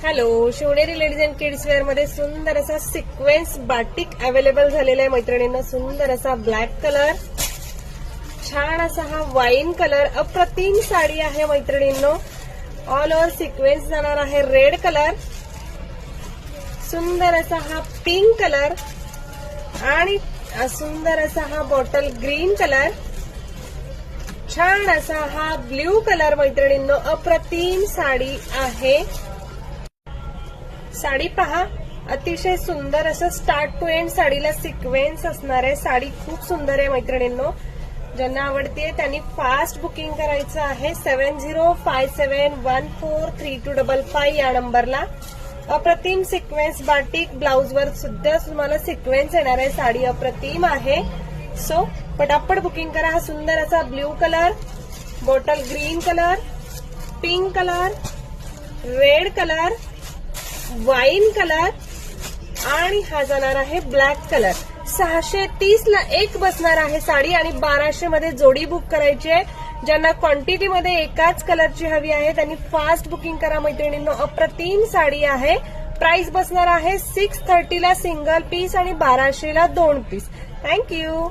Hello, Shivneri ladies and kids wear मध्ये सुंदर असा सिक्वेन्स बाटिक अवेलेबल झालेला आहे मैत्रिणींना. सुंदर असा ब्लॅक कलर, छान असा हा वाईन कलर, अप्रतिम साडी आहे मैत्रिणींनो. ऑल ओव्हर सिक्वेन्स जाणार आहे रेड कलर, सुंदर असा हा पिंक कलर आणि सुंदर असा हा बॉटल ग्रीन कलर, छान असा हा ब्ल्यू कलर मैत्रिणींनो. अप्रतिम साडी आहे. साडी पहा, अतिशय सुंदर असं स्टार्ट टू एंड साडीला सिक्वेन्स असणार आहे. साडी खूप सुंदर आहे मैत्रिणींनो. ज्यांना आवडते त्यांनी फास्ट बुकिंग करायचं आहे. 7057143255 या नंबरला. अप्रतिम सिक्वेन्स बाटिक, ब्लाउजवर सुद्धा तुम्हाला सिक्वेन्स येणार आहे. साडी अप्रतिम आहे. सो पटापट बुकिंग करा. हा सुंदर असा blue colour, bottle green colour, pink colour, red colour, wine colour आणि हा जाणार आहे ब्लॅक कलर. 630 ला एक बसणार आहे साडी आणि 1200 मध्ये जोडी बुक करायची आहे. ज्यांना क्वांटिटीमध्ये एकाच कलरची हवी आहे त्यांनी फास्ट बुकिंग करा मैत्रिणींनो. अप्रतिम साडी आहे. प्राइस बसणार आहे 630 ला सिंगल पीस आणि 1200 ला 2 पीस. थँक्यू.